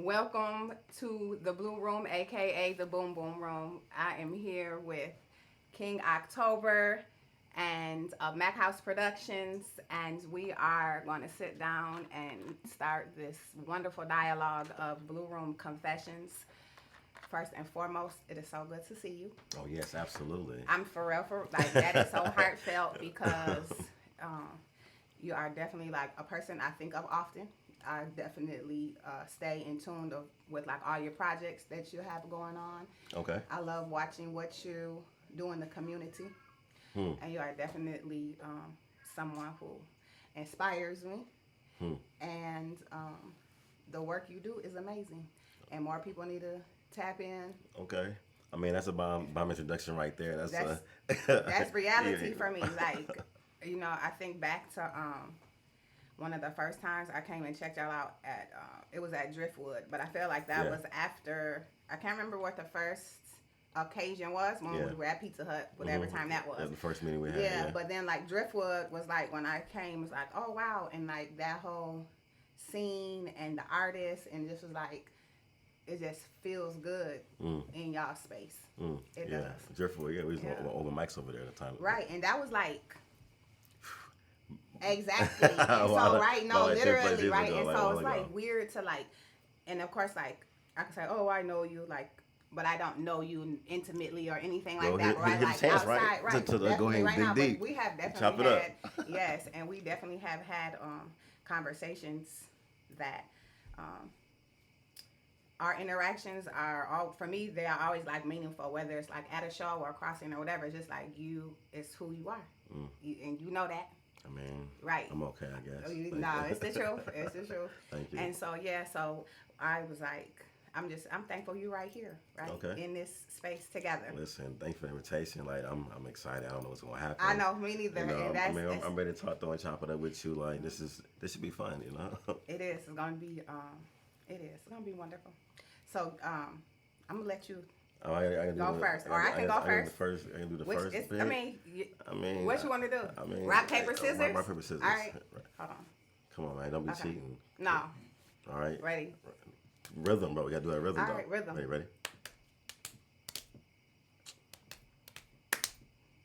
Welcome to the Blue Room, aka the Boom Boom Room. I am here with King October and Mac House Productions, and we are going to sit down and start this wonderful dialogue of Blue Room Confessions. First and foremost, it is so good to see you. Oh yes, absolutely. I'm for real, that is so heartfelt because you are definitely like a person I think of often. I definitely stay in tune with like all your projects that you have going on. Okay. I love watching what you do in the community, and you are definitely someone who inspires me. And the work you do is amazing, and more people need to tap in. Okay. I mean, that's a bomb introduction right there. That's reality for me. Like, I think back to one of the first times I came and checked y'all out at it was at Driftwood, but I feel like that was after. I can't remember what the first occasion was when we were at Pizza Hut, whatever time that was. That was the first meeting we had. Yeah, but then like Driftwood was like when I came, it was like, oh wow, and like that whole scene and the artists, and just was like, it just feels good in y'all space. It does. Driftwood. Yeah, we was over mics over there at the time. Right, and that was like. Exactly. And so, right, no, literally, right? And so it's like weird to like, and of course, like, I can say, oh, I know you, like, but I don't know you intimately or anything like that, right? Like outside, right? To go ahead and dig deep. We have definitely had, yes, and we definitely have had conversations that our interactions are all, for me, they are always like meaningful, whether it's like at a show or crossing or whatever. It's just like you, it's who you are, and you know that. I mean, right. I'm okay, I guess. No, it's the truth. It's the truth. Thank you. And so, so I was like, I'm thankful you're right here, right? Okay. In this space together. Listen, thanks for the invitation. Like, I'm excited. I don't know what's going to happen. I know, me neither. And I'm ready to talk, throw and chop it up with you. Like, this should be fun, you know? It is. It's going to be, It's going to be wonderful. So, I'm going to let you I can go first, or I can go first. I can do the first. I mean, what you want to do? I mean, rock, paper, scissors. Rock, paper, scissors. All right. Hold on. Come on, man. Don't be cheating. No. All right. Ready. Rhythm, bro. We gotta do that rhythm. All right, rhythm. Ready?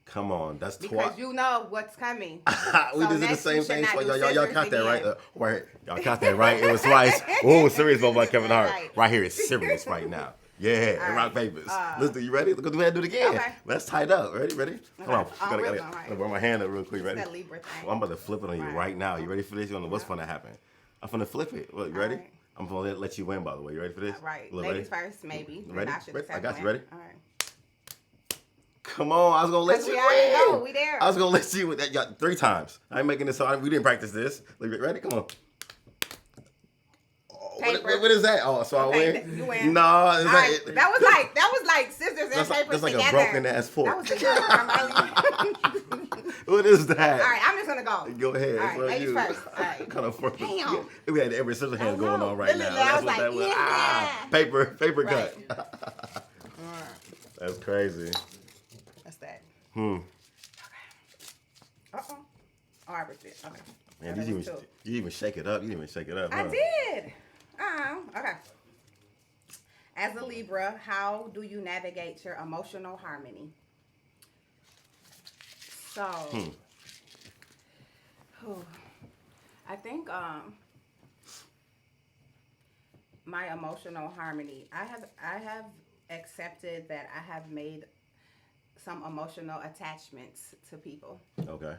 Come on, that's twice. Because you know what's coming. We so just did the same thing. So y'all caught that, right? Right. Y'all caught that, right? It was twice. Oh, serious moment like Kevin Hart. Right here is serious right now. Yeah, and rock, papers. Listen, you ready? Let's go ahead and do it again. Okay. Let's tie it up. Ready? Okay. Come on. Gotta burn my hand up real quick. Ready? That Libra thing. Well, I'm about to flip it on you right now. You ready for this? You know what's gonna happen? I'm gonna flip it. Look, you ready? Right. I'm gonna let you win, by the way. You ready for this? Right. Ladies first, maybe. Ready? I got you. Ready? All right. Come on, I was gonna let you win. Go. We there. I was gonna let you win that 3 times. I ain't making this hard. We didn't practice this. Ready? Come on. What is that? Oh, so I win? You win. No, that was like scissors and paper that's like together. A broken ass fork. That was the What is that? All right, I'm just gonna go. Go ahead. All right, ladies first. All right. What kind of fork? Damn. We had every scissor hand going on right now. That's what that was. Paper right. cut. That's crazy. What's that? Okay. Uh-oh. Oh, I ripped it. Okay. Man, you even shake it up. You didn't even shake it up. Huh? I did. Okay. As a Libra, how do you navigate your emotional harmony? So, I think my emotional harmony. I have accepted that I have made some emotional attachments to people. Okay.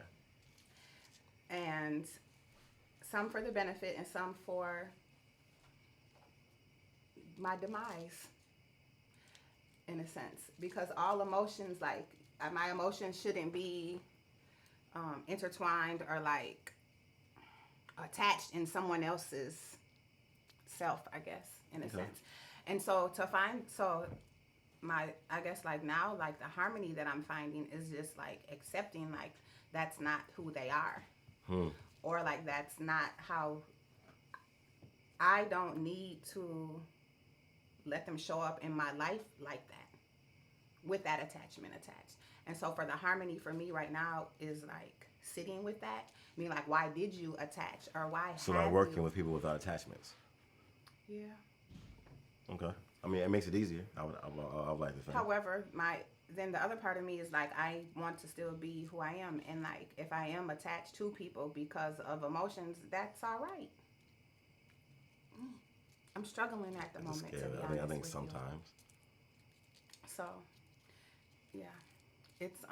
And some for the benefit and some for my demise, in a sense, because all emotions, like my emotions shouldn't be intertwined or like attached in someone else's self, I guess, in a sense. And so I guess like now, like the harmony that I'm finding is just like accepting like that's not who they are. Or like that's not how. I don't need to let them show up in my life like that, with that attachment attached. And so for the harmony for me right now is like sitting with that. I mean, like, why did you attach, or why? So like working with people without attachments. Yeah. Okay. I mean, it makes it easier. I would like to think. However, then the other part of me is like, I want to still be who I am, and like, if I am attached to people because of emotions, that's all right. I'm struggling at the moment, to be honest. I think sometimes. So, yeah, it's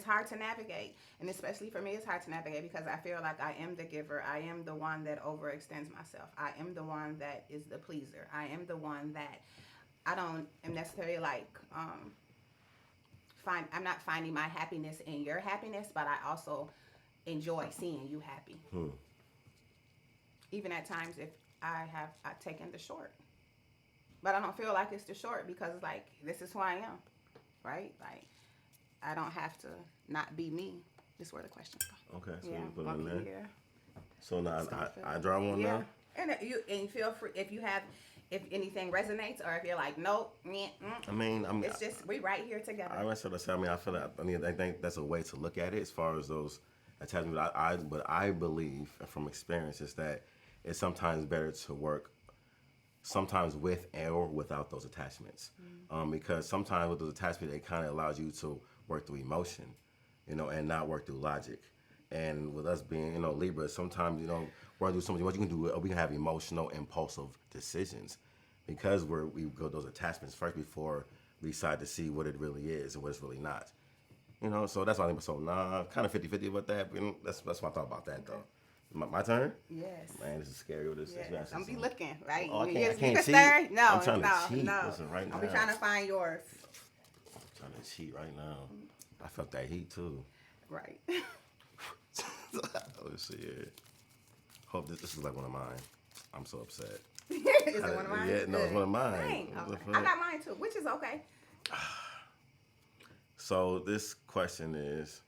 hard to navigate, and especially for me, it's hard to navigate because I feel like I am the giver. I am the one that overextends myself. I am the one that is the pleaser. I am the one that I don't am necessarily like I'm not finding my happiness in your happiness, but I also enjoy seeing you happy. Even at times if I've taken the short. But I don't feel like it's the short because like this is who I am. Right? Like I don't have to not be me. This is where the questions go. Okay, so yeah, you put it in there. Here. So now I draw one now. And you feel free if anything resonates or if you're like nope. I mean, it's just we right here together. I feel that. I think that's a way to look at it as far as those attachments. But I believe from experience is that it's sometimes better to work sometimes with or without those attachments, because sometimes with those attachments it kind of allows you to work through emotion, and not work through logic. And with us being, Libra, sometimes, we're doing something. What you can do, we can have emotional, impulsive decisions because we go those attachments first before we decide to see what it really is and what it's really not. So that's why I think so. Kind of 50-50 with that. But, that's what I thought about that though. My turn? Yes. Man, this is scary with this. Yes. I'm be looking, right? Oh, I can't cheat. No, I'm trying to cheat. Listen, right now. I'll be trying to find yours. I'm trying to cheat right now. I felt that heat too. Right. Let's see here. Hope this is like one of mine. I'm so upset. Is it one of mine? Yeah, no, it's one of mine. Okay. I got mine too, which is okay. So this question is,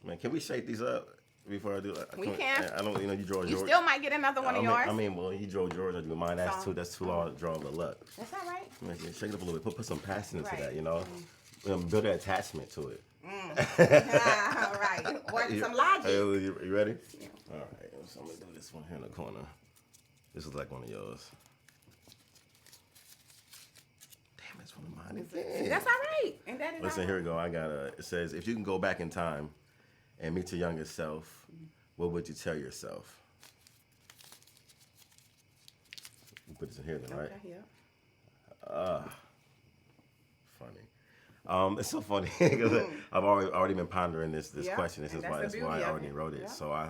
man, can we shake these up before I do that? We can. I don't, you draw yours. You still might get another one of yours. Well, you draw yours, I do mine. That's too long to draw the luck. That's all right. Man, shake it up a little bit. Put some passion into that, build an attachment to it. All right. Or some logic. You ready? Yeah. All right. So I'm going to do this one here in the corner. This is like one of yours. Damn, it's one of mine again. That's all right. And that is Listen, here we go. I got it says, if you can go back in time and meet your younger self, what would you tell yourself? You put this in here then, right? Okay, yeah. Funny. It's so funny because I've already been pondering this question. This is why I already wrote it. Yeah. So I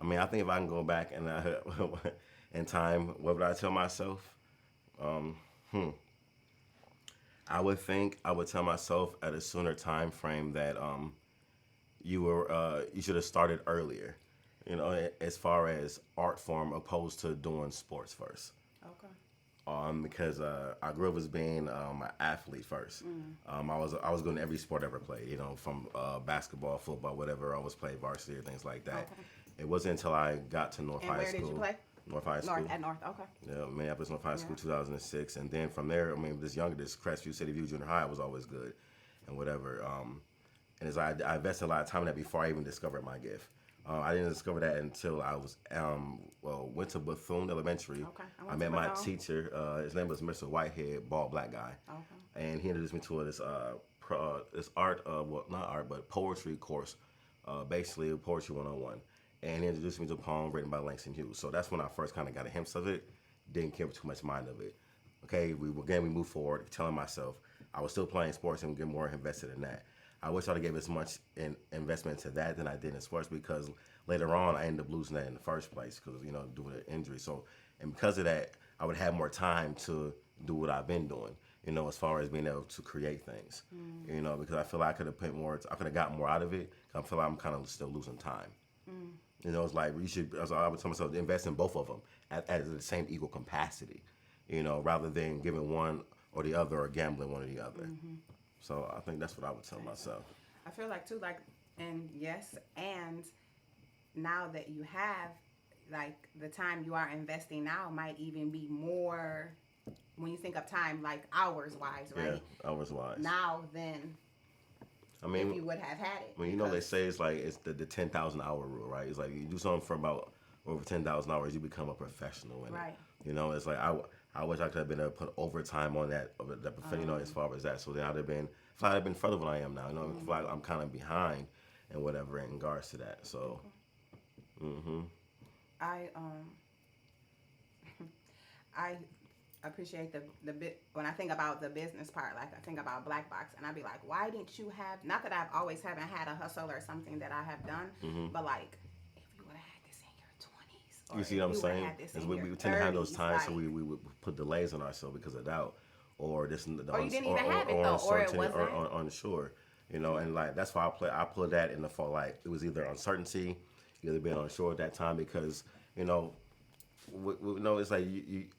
think if I can go back and in time, what would I tell myself? I would think I would tell myself at a sooner time frame that you should have started earlier, as far as art form opposed to doing sports first. Okay. Because I grew up as being an athlete first. I was going to every sport I ever played, from basketball, football, whatever. I always played varsity or things like that. Okay. It wasn't until I got to North High School. Where did you play? North High School. At North, okay. Yeah, Minneapolis North High School, 2006. And then from there, this Crestview City View Junior High was always good and whatever. And as I invested a lot of time in that before I even discovered my gift. I didn't discover that until I was went to Bethune Elementary. Okay. I met my teacher. His name was Mr. Whitehead, bald black guy. Okay. And he introduced me to this not art, but poetry course, basically Poetry 101. And he introduced me to a poem written by Langston Hughes. So that's when I first kind of got a glimpse of it. Didn't care too much mind of it. Okay, we moved forward, telling myself I was still playing sports and get more invested in that. I wish I'd gave as much investment to that than I did in sports because later on I ended up losing that in the first place because due to the injury. So, and because of that, I would have more time to do what I've been doing. As far as being able to create things. Because I feel like I could have put more. I could have gotten more out of it. I feel like I'm kind of still losing time. It's like you should. As I would tell myself, invest in both of them at the same equal capacity. Rather than giving one or the other or gambling one or the other. So I think that's what I would tell myself. I feel like too, and now that you have, the time you are investing now might even be more, when you think of time, hours-wise, right? Yeah, hours-wise. Now than if you would have had it. They say it's the 10,000 hour rule, right? It's like you do something for about over 10,000 hours, you become a professional in it. Right. It's like I wish I could have been able to put overtime on that, you know, as far as that. So then I'd have been, I feel like I'd have been further than I am now. You know, I feel like I'm kind of behind and whatever in regards to that. So, I I appreciate the bit when I think about the business part. Like I think about Black Box, and I'd be like, why didn't you have? Not that I've always haven't had a hustle or something that I have done, but like if you would have had this in your 20s, or you see what I'm saying? had this Is in we your tend to have those 30s, times, like, so we would put delays on ourselves because of doubt, or this, or you didn't even have it or though, or it uncertainty, wasn't. or unsure. You know, and like that's why I put that in the fall. Like it was either uncertainty, either being unsure at that time because you know. No, it's like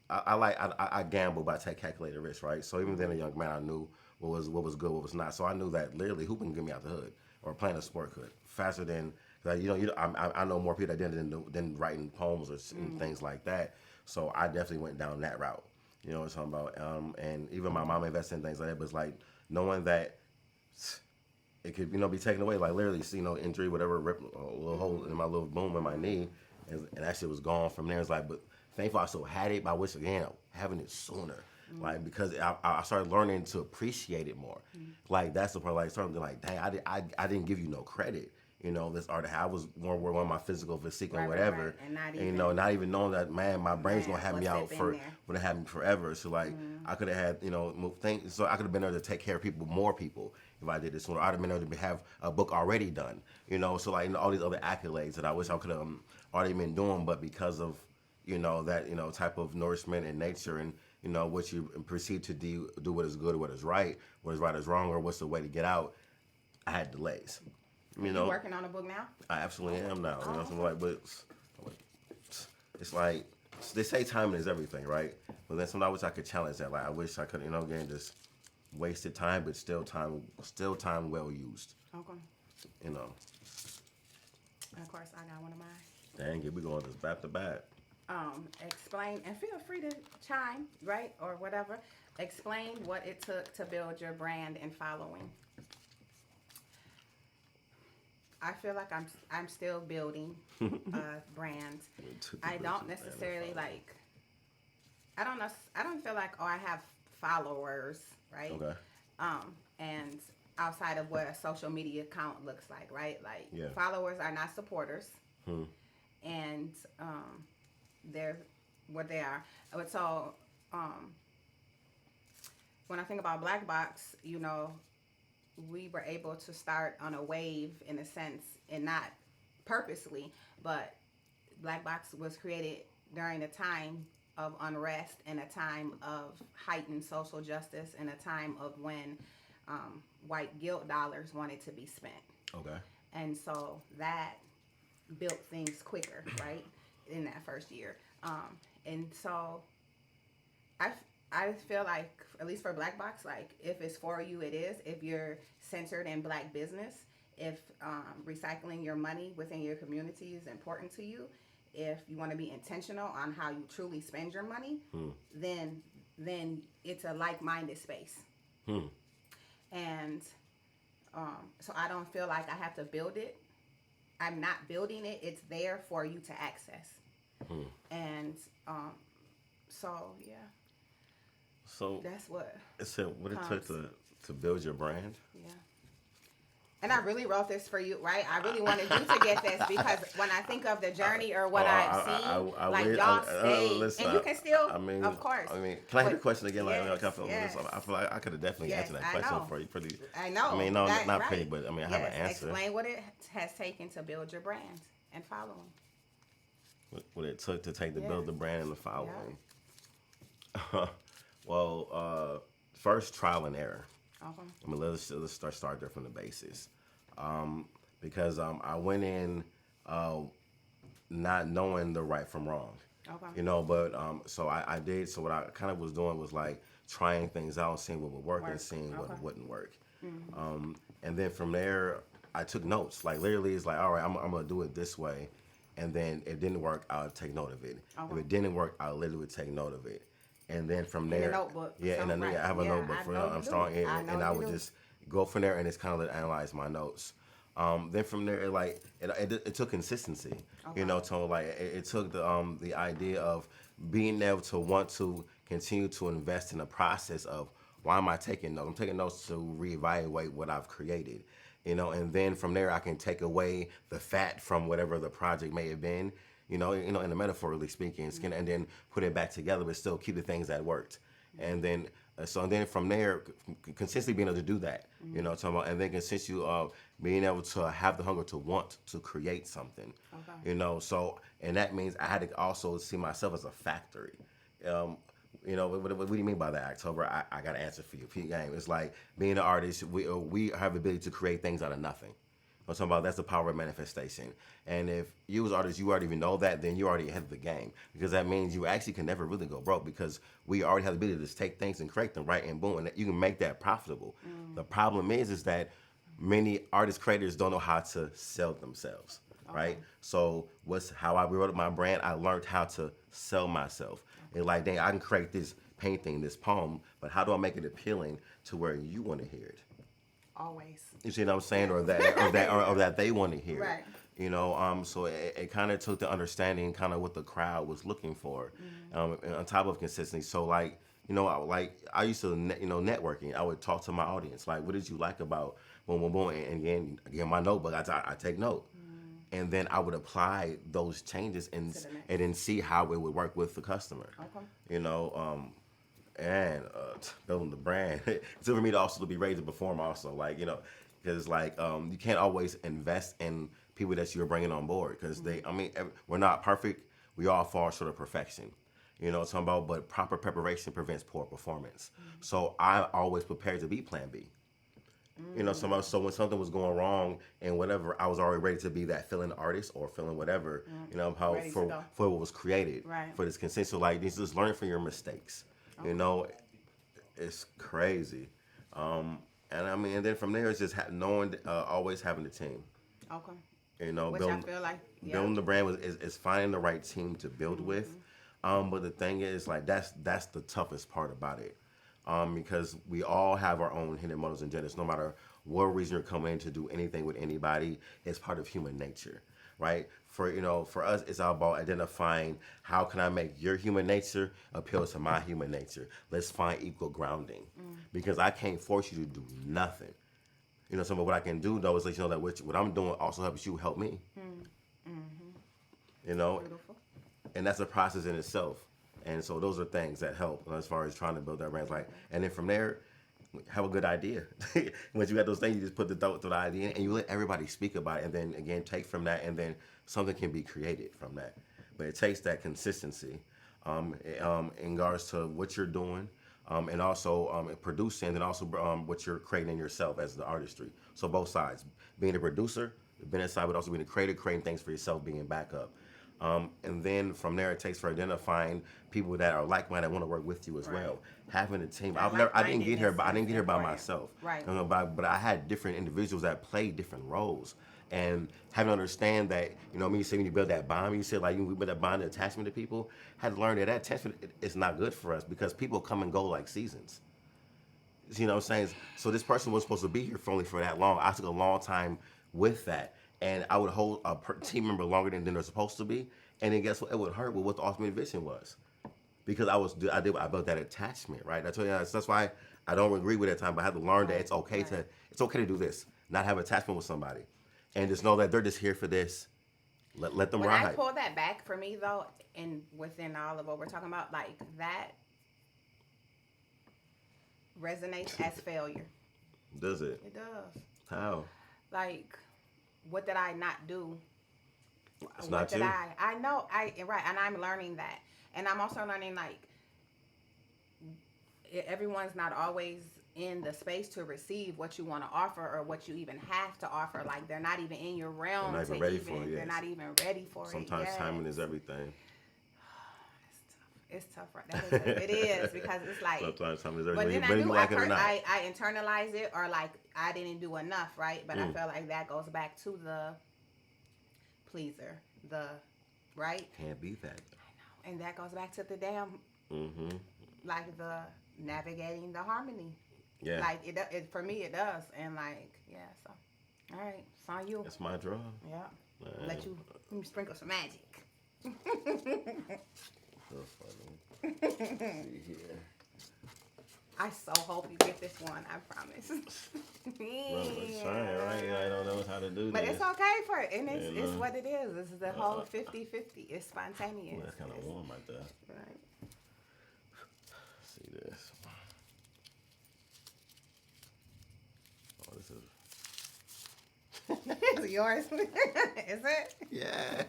I gamble, but I take calculated risk, right? So even then, a young man, I knew what was good, what was not. So I knew that literally hooping can get me out the hood, or playing a sport could faster than like, I know more people that did than writing poems or things like that. So I definitely went down that route. You know what I'm talking about? And even my mom invested in things like that, but it's like knowing that it could be taken away, like literally, injury, whatever, rip a little hole in my little bone in my knee. And that shit was gone from there. It's like, but thankfully I still had it. But I wish again having it sooner, like because I started learning to appreciate it more. Like that's the part. Like something like, dang, I didn't give you no credit. This art. I was more worried on my physical physique and whatever, right. And not even knowing that my brain's gonna have me out gonna have me forever. So like I could have had things. So I could have been there to take care of more people if I did this sooner. I'd have been able to have a book already done. So like all these other accolades that I wish I could have already been doing, but because of that type of nourishment and nature and what you perceive to do what is good or what is right is wrong, or what's the way to get out, I had delays. You working on a book now? I absolutely am now. So like, but it's like they say timing is everything, right? But then sometimes I wish I could challenge that. Like I wish I could, again, just wasted time, but still time well used. Okay. And of course, I got one of mine. Dang it, we going just back to back. Explain, and feel free to chime, right, or whatever. Explain what it took to build your brand and following. I feel like I'm still building brand. I don't necessarily like. I don't feel like I have followers, right? Okay. And outside of what a social media account looks like, right? Like followers are not supporters. And they're what they are. But so when I think about Black Box, we were able to start on a wave in a sense, and not purposely, but Black Box was created during a time of unrest and a time of heightened social justice and a time of when white guilt dollars wanted to be spent. Okay. And so that built things quicker, right, in that first year. And so I feel like, at least for Black Box, like if it's for you, it is. If you're centered in Black business, if recycling your money within your community is important to you, if you want to be intentional on how you truly spend your money, then it's a like-minded space. And so I don't feel like I have to build it. I'm not building it. It's there for you to access. And so yeah. So that's what it took to build your brand. Yeah. And I really wrote this for you, right? I really wanted you to get this because when I think of the journey or what I've seen, like y'all stayed, and you can still, of course. Can I hear the question again? Yes, I feel like I could have definitely answered that question for you. I know. Not right. pretty, but I have an answer. Explain what it has taken to build your brand and following. What it took to build the brand and the following. Yeah. Well, first trial and error. Okay. Let's start there from the basis. Because I went in not knowing the right from wrong. Okay. But so I did. So what I kind of was doing was like trying things out, seeing what would work and seeing what wouldn't work. And then from there, I took notes. Like literally, it's like, all right, I'm gonna do it this way. And then it didn't work, I'll take note of it. If it didn't work, I'll literally take note of it. And then from there, in a notebook. Yeah, and I have a notebook for I'm strong, and I would just go from there and just kind of analyze my notes. Then from there, it took consistency, to like it took the idea of being able to want to continue to invest in the process of why am I taking notes? I'm taking notes to reevaluate what I've created, and then from there I can take away the fat from whatever the project may have been, in the metaphorically speaking, and then put it back together, but still keep the things that worked, and then. So then from there, consistently being able to do that, talking about, and then consistently being able to have the hunger to want to create something, So, and that means I had to also see myself as a factory. What do you mean by that, October? I got to answer for you. P game. It's like being an artist. We have the ability to create things out of nothing. I'm talking about that's the power of manifestation. And if you as an artist, you already even know that, then you already ahead of the game. Because that means you actually can never really go broke because we already have the ability to just take things and create them, right? And boom, and you can make that profitable. The problem is that many artist creators don't know how to sell themselves, right? So how I wrote my brand, I learned how to sell myself. And like, dang, I can create this painting, this poem, but how do I make it appealing to where you want to hear it? Always. You see what I'm saying, or that they want to hear, right? So it kind of took the understanding, kind of what the crowd was looking for, on top of consistency. So I used to, networking. I would talk to my audience, like, what did you like about boom, boom, boom, and again, my notebook, I take note, and then I would apply those changes and then see how it would work with the customer, and building the brand. It's for me to also be ready to perform also, because you can't always invest in people that you're bringing on board because we're not perfect. We all fall short of perfection. Talking about, but proper preparation prevents poor performance. So I always prepared to be plan B. So when something was going wrong and whatever, I was already ready to be that feeling artist or feeling whatever, for what was created, for this consent. So just learning from your mistakes. It's crazy. And then from there, it's just knowing, always having a team. Okay. Which I feel like building the brand is finding the right team to build with. But the thing is, that's the toughest part about it. Because we all have our own hidden motives and agendas. No matter what reason you're coming in to do anything with anybody, it's part of human nature, right? For us, it's all about identifying how can I make your human nature appeal to my human nature. Let's find equal grounding, because I can't force you to do nothing. Some of what I can do though is let you know that what I'm doing also helps you help me. Beautiful. And that's a process in itself. And so those are things that help as far as trying to build that brand. And then from there, have a good idea. Once you got those things, you just put the idea in and you let everybody speak about it. And then again, take from that, and then something can be created from that. But it takes that consistency in regards to what you're doing, and also producing, and also what you're creating yourself as the artistry. So both sides, being a producer, the business side, but also being a creator, creating things for yourself, being backup. And then from there, it takes for identifying people that are like-minded, want to work with you as well. Having a team. I didn't get here by myself. Right. But I had different individuals that played different roles. And having to understand that, you say when you build that bond, you said we build that bond and attachment to people, had to learn that attachment is not good for us because people come and go like seasons. You know what I'm saying? So this person was supposed to be here for that long. I took a long time with that. And I would hold a team member longer than they're supposed to be. And then guess what? It would hurt with what the ultimate vision was. Because I built that attachment, right? That's why I don't agree with that time, but I had to learn that it's okay to do this. Not have attachment with somebody. And just know that they're just here for this. Let them ride. When I pull that back for me though, and within all of what we're talking about, that resonates as failure. Does it? It does. How? What did I not do? It's not you. I know, right, and I'm learning that. And I'm also learning, everyone's not always in the space to receive what you want to offer or what you even have to offer. They're not even in your realm. They're not even ready for it. They're not even ready for it. Sometimes timing is everything. It's tough, right? It is because it's sometimes timing is everything. But then I internalize it, or I didn't do enough, right? But I feel like that goes back to the pleaser, right? Can't be that. I know, and that goes back to the damn, the navigating the harmony. Yeah. It for me it does, and so. All right, it's on you. It's my draw. Yeah. Let me sprinkle some magic. So funny. see here. I so hope you get this one. I promise. Trying, right? I don't know how to do but this. it's okay for it, and it's what it is. This is the whole 50-50. It's spontaneous. Ooh, that's kind of warm right there. Right. See this. Oh, this is. Is it yours? Is it? Yes.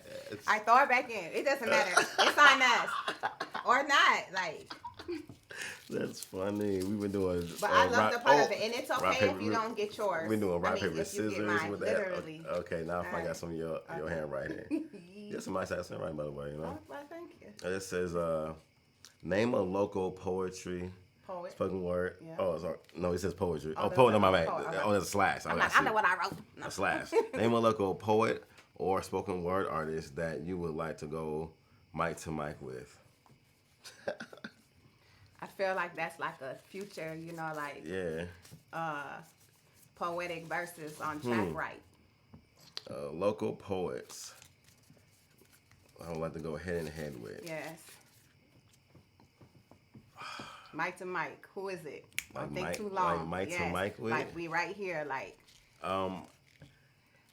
I throw it back in. It doesn't matter. It's on us or not. Like. That's funny. We've been doing. But I love the part of it, and it's okay if you don't get yours. We've been doing rock, paper, if you scissors get mine, with that. literally. Okay, now if I got some of your handwriting. Yes, somebody said handwriting, by the way, you know. Oh, well, thank you. It says, name a local poetry. Poet. Spoken word. Yeah. Oh, sorry. No, it says poetry. Oh, Poet on my bad. Okay. Oh, that's a slash. I know what I wrote. No. A slash. Name a local poet or spoken word artist that you would like to go mic to mic with. I feel like that's like a future, like poetic verses on track right. Local poets I would like to go head in head with. Yes. Mic to mic. Who is it? Don't think too long. Like mic to mic with? Like we right here, like.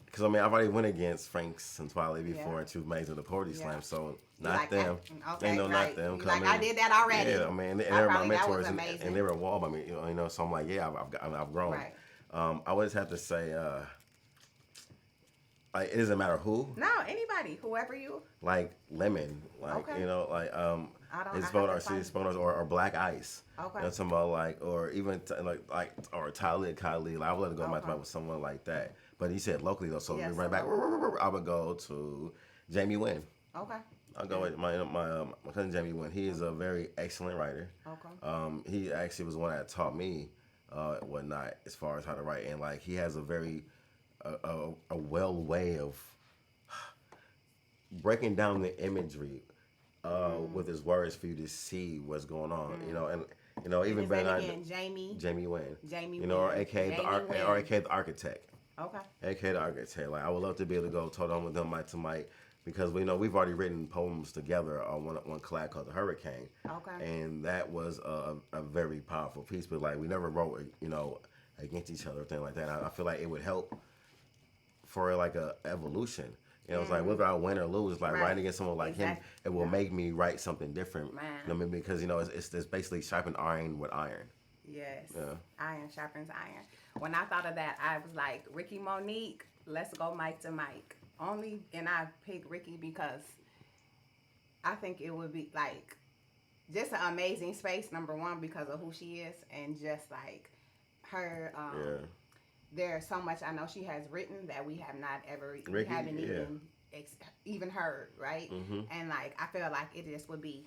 Because, I've already went against Frank Santwali before and two mates of the Poetry Slam, so not like them. Okay, not them. Like, I did that already. Yeah, and they were my mentors, and they were wall by me, so I'm like, yeah, I've grown. Right. I would just have to say, like, it doesn't matter who. No, anybody, whoever you. Like Lemon, like, his spoken or Black Ice. Okay. Something about or even or Talib Khalid. I would let it go mic with someone like that. But he said locally though, so we run back. I would go to Jamie Wynn. Okay. I'll go with my cousin Jamie Wynn. He is a very excellent writer. Okay. He actually was one that taught me whatnot as far as how to write, and like he has a very a well way of breaking down the imagery with his words for you to see what's going on. Even better Jamie Wynn. Or AKA the architect. Okay. AKA the architect. Like I would love to be able to go toe down with them mic to mic because we've already written poems together on one collab called The Hurricane. Okay. And that was a very powerful piece, but like we never wrote against each other or thing like that. I feel like it would help for like a evolution. It's like whether I win or lose, like writing against someone like him, it will make me write something different. Because it's basically sharpen iron with iron. Yes. Yeah. Iron sharpens iron. When I thought of that, I was like, Ricky Monique, let's go mic to mic. And I picked Ricky because I think it would be like just an amazing space, number one, because of who she is, and just like her. There's so much I know she has written that we have not ever, we haven't even heard, right? Mm-hmm. And like I feel like it just would be.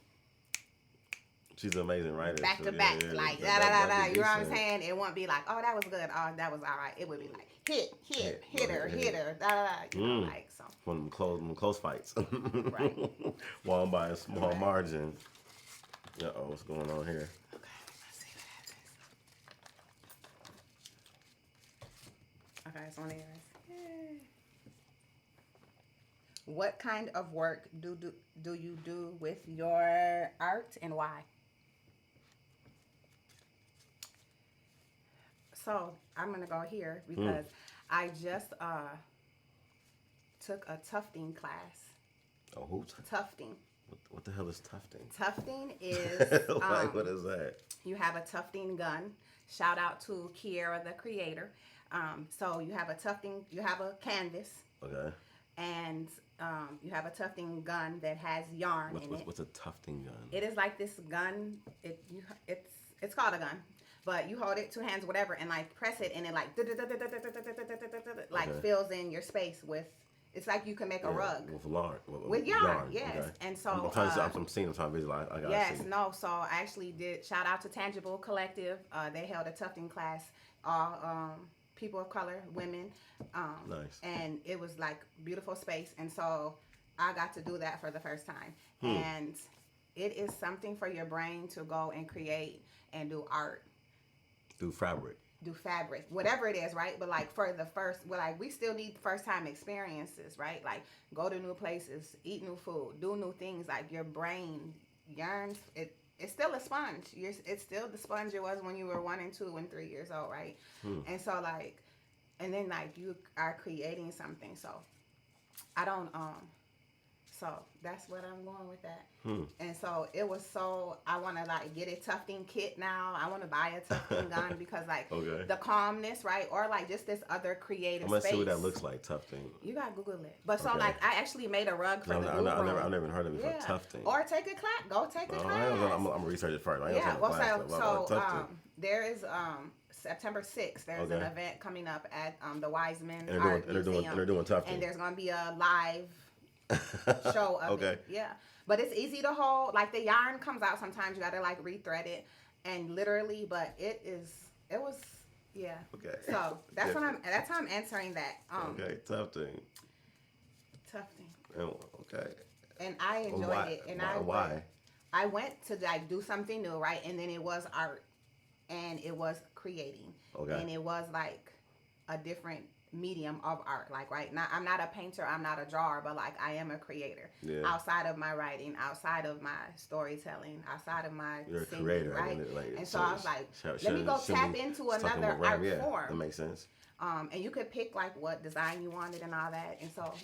She's an amazing writer. Back to back, like da da da. You know what I'm saying? It won't be like, oh, that was good. Oh, that was all right. It would be like hitter, da da da. Like so. One of them close fights. Right. Won by a small margin. What's going on here? Okay, let's see what happens. Okay, it's one of yours. Yay. What kind of work do you do with your art and why? So I'm gonna go here because I just took a tufting class. Oh, who? Tufting. What the hell is tufting? Tufting is what is that? You have a tufting gun. Shout out to Kiera, the creator. So you have a tufting. You have a canvas. Okay. And you have a tufting gun that has yarn in it. What's a tufting gun? It is like this gun. It's called a gun. But you hold it, two hands, whatever, and like press it, and it like fills in your space with. It's like you can make a rug with yarn. Yes, okay. And so I'm trying to visualize. So I actually did. Shout out to Tangible Collective. They held a tufting class. All people of color, women. Nice. And it was like beautiful space, and so I got to do that for the first time, and it is something for your brain to go and create and do art. Do fabric, whatever it is, right? But like for the first, we still need first time experiences, right? Like go to new places, eat new food, do new things. Like your brain yearns. it's still a sponge. It's still the sponge it was when you were 1 and 2 and 3 years old, right? And so like, and then like you are creating something. So I don't so that's what I'm going with that. And so it was I want to like get a tufting kit now. I want to buy a tufting gun because like the calmness, right? Or like just this other creative I'm space. see what that looks like, tufting. You gotta Google it. But so like I actually made a rug for the Blue Room. I've never heard of it before. Tufting. Or take a class. Go take a class. I'm gonna research it first. There is September 6th. There's an event coming up at the Wiseman Art Museum. And they're doing tufting. And there's gonna be a live show of it. Yeah. But it's easy to hold. Like the yarn comes out sometimes. You gotta like rethread it. And literally, but it was yeah. Okay. So that's how I'm answering that. Tufting. Okay. And I enjoyed it. And why? I went to like do something new, right? And then it was art. And it was creating. Okay. And it was like a different medium of art, like right now I'm not a painter, I'm not a drawer, but like I am a creator. Outside of my writing, outside of my storytelling, outside of my singing, creator, right? And so I was like, let me go tap into another art form. That makes sense. And you could pick like what design you wanted and all that. And so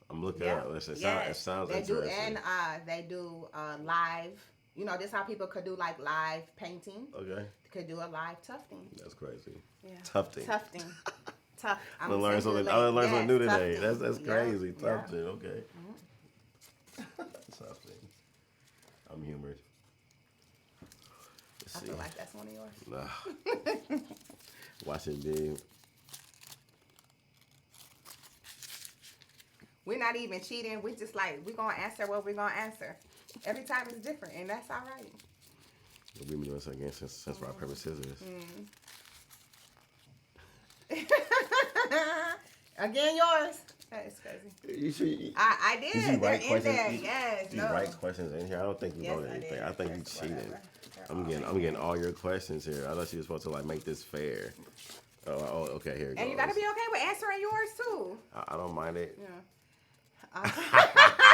I'm looking up. It sounds they interesting. They do live. You know, this how people could do like live painting. Okay. Could do a live tufting. That's crazy. Yeah. Tufting. Tough. I'm gonna learn something new today. That's crazy. Yeah. Tufting. Okay. Tufting. I'm humored. I feel like that's one of yours. Nah. Watch it be. We're not even cheating. We just like we're gonna answer what we're gonna answer. Every time it's different, and that's all right. We've been doing this again since rock paper scissors. Again, yours. That is crazy. You should. I did. Did you They're write in questions? there. Yes. You write questions in here. I don't think you wrote anything. I think you cheated. I'm getting all your questions here. I thought you were supposed to like make this fair. Oh, okay. Here it goes. And you gotta be okay with answering yours too. I don't mind it. Yeah.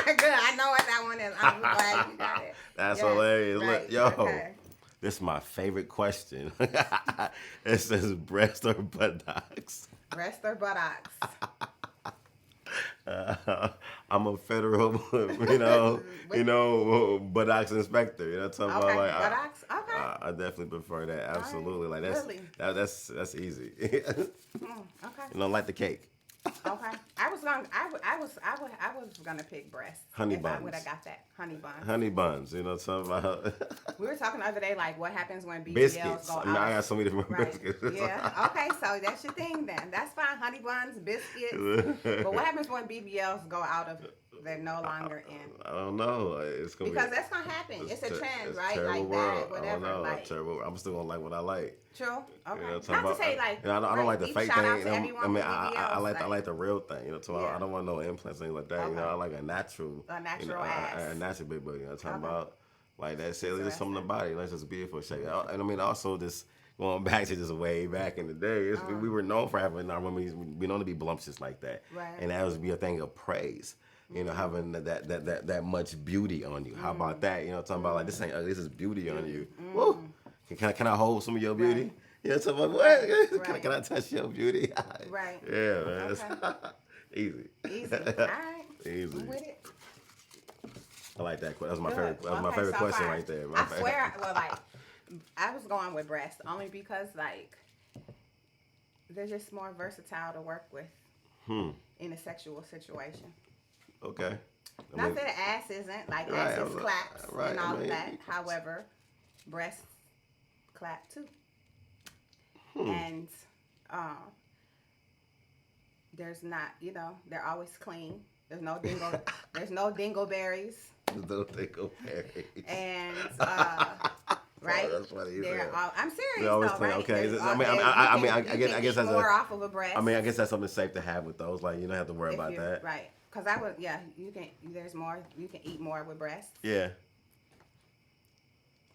Good. I know what that one is. I'm glad you got it. That's hilarious. Right. Look, yo, this is my favorite question. It says breast or buttocks. Breast or buttocks. I'm a federal, buttocks inspector. You know what I'm talking about? Like, buttocks. Okay. I definitely prefer that. Absolutely. Like that's easy. Okay. You don't like the cake. Okay. I was gonna pick breast. Honey buns. I would have got that. Honey buns. Honey buns. You know what I'm talking about? We were talking the other day, like what happens when BBLs biscuits. go out. I got so many different biscuits. Yeah. Okay. So that's your thing then. That's fine. Honey buns, biscuits. But what happens when BBLs go out of? They're no longer in. I don't know. It's gonna because that's gonna happen. It's a trend, right? Terrible like world. that, whatever. I don't know. Like, terrible. I'm still gonna like what I like. True. Okay. You know, Not to say like. I don't like the fake thing. I like the real thing. You know, I don't want no implants, things like that. Okay. You know, I like a natural. A natural ass. A natural big booty. You know what I'm talking about? Like that shit. It's just something in the body. Like just beautiful shape. And I mean, also this. Going back to just way back in the day, we were known for having our women be known to be voluptuous like that, right. And that would be a thing of praise. You know, having that much beauty on you. How about that? You know, talking about like this ain't this is beauty on you. Woo! Can I hold some of your beauty? Right. You know, talking about what? Right. Can I touch your beauty? Right. Yeah, man. Okay. Easy. All right. Easy. I'm with it. I like that. That was my favorite. That was my favorite question right there. I swear. Well, like. I was going with breast only because like they're just more versatile to work with in a sexual situation. Okay. Not that the ass isn't like ass is claps and all of that. However, breasts clap too. And there's not, they're always clean. There's no dingleberries. There's no dingleberries. And right? That's what he said. I'm serious. They're always though, right? Okay. I guess that's more off of a breast. I mean, I guess that's something safe to have with those. Like you don't have to worry about that. Right. Because you can. There's more. You can eat more with breasts. Yeah.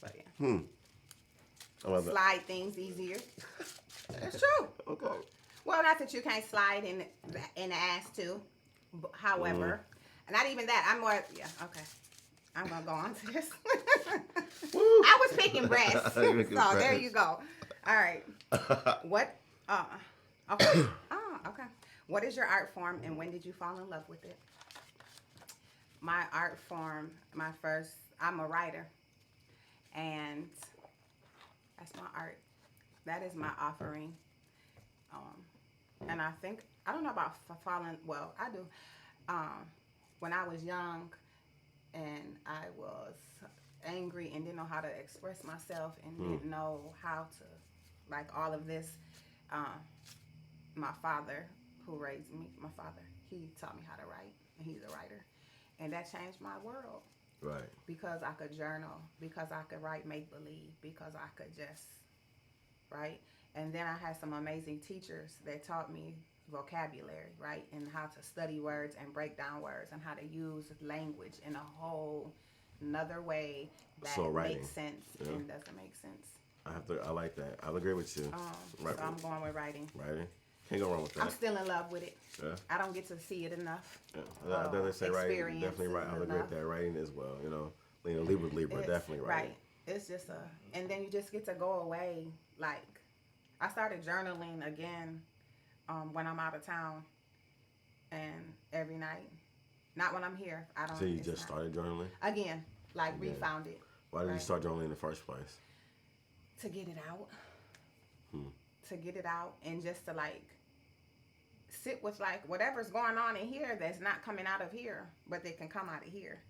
But yeah. Slide things easier. It's true. Okay. Well, not that you can't slide in the ass too. However, not even that. I'm more. Yeah. Okay. I'm gonna go on to this. I was picking breasts. So breasts. there you go. All right. What? Okay. Okay. What is your art form and when did you fall in love with it? My art form, I'm a writer. And that's my art. That is my offering. And I don't know about falling, well, I do. When I was young and I was angry and didn't know how to express myself and didn't know how to, like all of this, my father who raised me, he taught me how to write, and he's a writer. And that changed my world. Right. Because I could journal, because I could write make-believe, because I could just write. And then I had some amazing teachers that taught me vocabulary, right? And how to study words and break down words and how to use language in a whole another way that makes sense and doesn't make sense. I like that. I'll agree with you. So I'm going with writing. Writing? Can't go wrong with that. I'm still in love with it. Yeah. I don't get to see it enough. Yeah. I definitely say writing. Definitely right. I'll agree with that. Writing as well. Libra, definitely writing. Right. It's just and then you just get to go away. Like, I started journaling again when I'm out of town, and every night. Not when I'm here. I don't. So you just started journaling again? Like refound it. Why did you start journaling in the first place? To get it out. To get it out and just to like sit with like whatever's going on in here that's not coming out of here, but they can come out of here.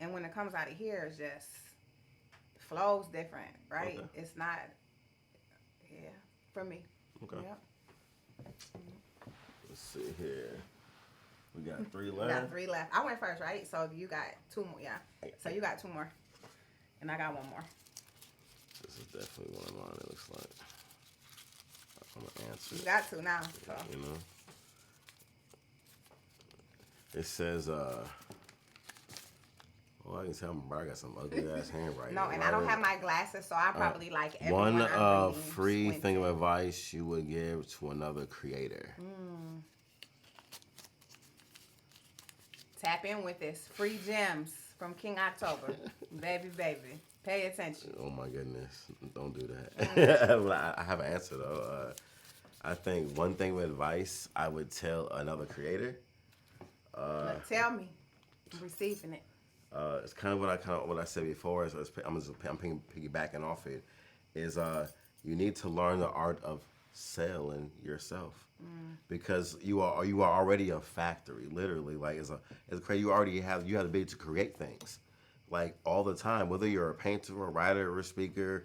And when it comes out of here, it just flows different, right? Okay. It's not, for me. Okay. Yep. Let's see here. We got 3 left. We got 3 left. I went first, right? So you got 2 more, So you got 2 more. And I got 1 more. This is definitely one of mine, it looks like. I'm gonna answer. You got to now. So. It says, well, I can tell I got some ugly ass handwriting. No, and I don't have my glasses, so I probably like everyone. One free thing of advice you would give to another creator. Tap in with this. Free gems from King October. baby. Pay attention. Oh my goodness. Don't do that. I have an answer though. I think one thing with advice I would tell another creator. Tell me. I'm receiving it. It's kind of what I said before. I'm piggybacking off it. Is you need to learn the art of selling yourself because you are already a factory. Literally, like it's crazy. You have the ability to create things. Like all the time, whether you're a painter, a writer, or a speaker,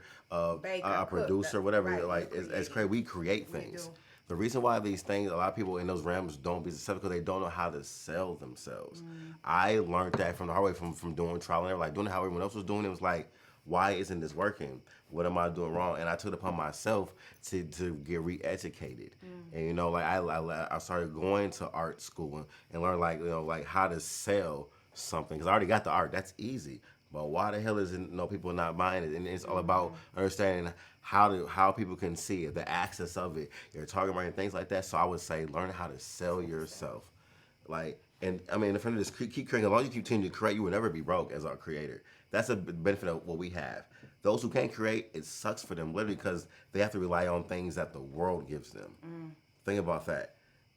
baker, a producer, whatever. Right, like it's crazy. We create things. The reason why these things, a lot of people in those realms don't be successful because they don't know how to sell themselves. I learned that from the hard way from doing trial and error, like doing how everyone else was doing. It was like, why isn't this working? What am I doing wrong? And I took it upon myself to get re-educated. And I started going to art school and learn like how to sell something because I already got the art. That's easy. But why the hell is people not buying it? And it's all about understanding how people can see it, the access of it, your target market, things like that. So I would say learn how to sell yourself. And I mean, in front of this, keep creating. As long as you continue to create, you will never be broke as a creator. That's a benefit of what we have. Those who can't create, it sucks for them literally because they have to rely on things that the world gives them. Think about that.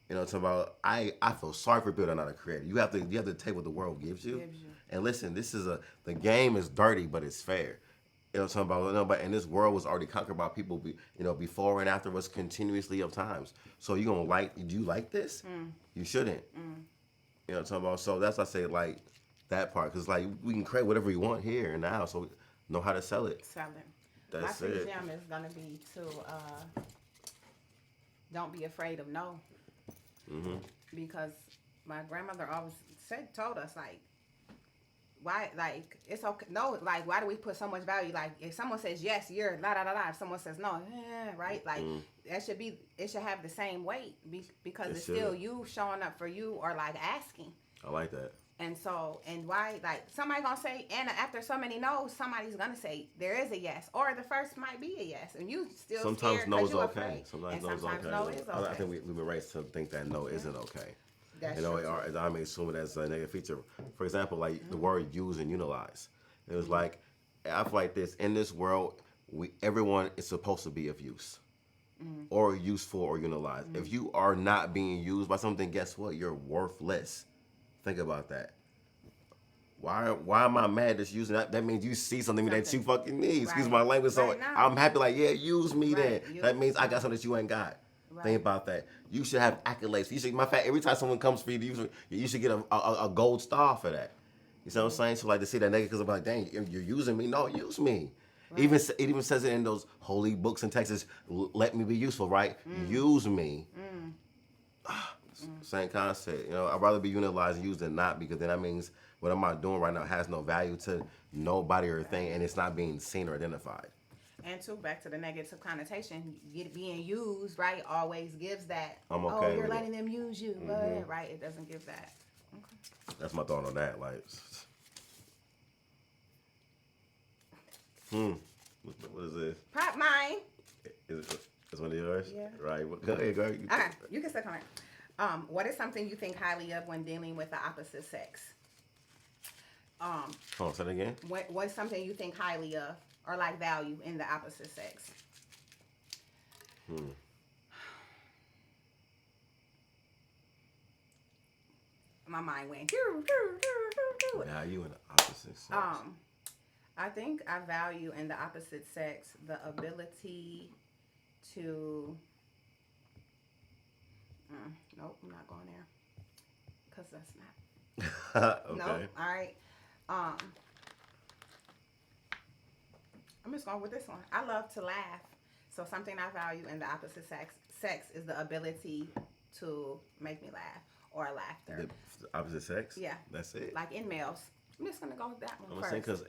It's about I feel sorry for people that are not a creator. You have to take what the world gives you. And listen, the game is dirty, but it's fair. Talking about and this world was already conquered by people before and after us continuously of times. So do you like this? You shouldn't. Talking about, so that's why I say like that part because like we can create whatever we want here and now, so we know how to sell it. That's my free gem is gonna be to don't be afraid of no. Because my grandmother always told us like, why, like, it's okay, no, like, why do we put so much value, like, if someone says yes, you're la da da da, if someone says no, right, like, it should have the same weight, because it's still you showing up for you, or, like, asking. I like that. And so, and why, like, somebody gonna say, and after so many no's, somebody's gonna say, there is a yes, or the first might be a yes, and you still sometimes no is okay. Sometimes no is okay. I think we've been raised to think that no isn't okay. That's true. I may assume it as a negative feature. For example, like the word use and utilize. It was like, I feel like this in this world, everyone is supposed to be of use, or useful, or utilized. If you are not being used by something, guess what? You're worthless. Think about that. Why am I mad that you're using that? That means you see something that you fucking need. Excuse my language. So I'm happy, like, yeah, use me then. That means I got something that you ain't got. Think about that. You should have accolades. You should, matter of fact, every time someone comes for you, you should get a gold star for that. You know what I'm saying? So like to see that negative, because I'm like, dang, you're using me. No, use me. Right. It even says it in those holy books and texts. Let me be useful, right? Use me. Same concept. You know, I'd rather be utilized and used than not, because then that means what am I doing right now has no value to nobody or thing, and it's not being seen or identified. And too, back to the negative connotation, being used, right, always gives that. I'm okay. Oh, you're letting them use you, right? It doesn't give that. Okay. That's my thought on that. Like, what is this? Pop mine. Is one of yours? Yeah. Right. Go ahead, girl. Okay, you can stick on it. What is something you think highly of when dealing with the opposite sex? Say that again. What's something you think highly of or like value in the opposite sex? My mind went. Value in the opposite sex. I think I value in the opposite sex the ability to. Nope, I'm not going there. Cause that's not. Okay. Nope. All right. I'm just going with this one. I love to laugh. So something I value in the opposite sex is the ability to make me laugh or laughter. The opposite sex? Yeah. That's it. Like in males. I'm just going to go with that one I'm first. saying because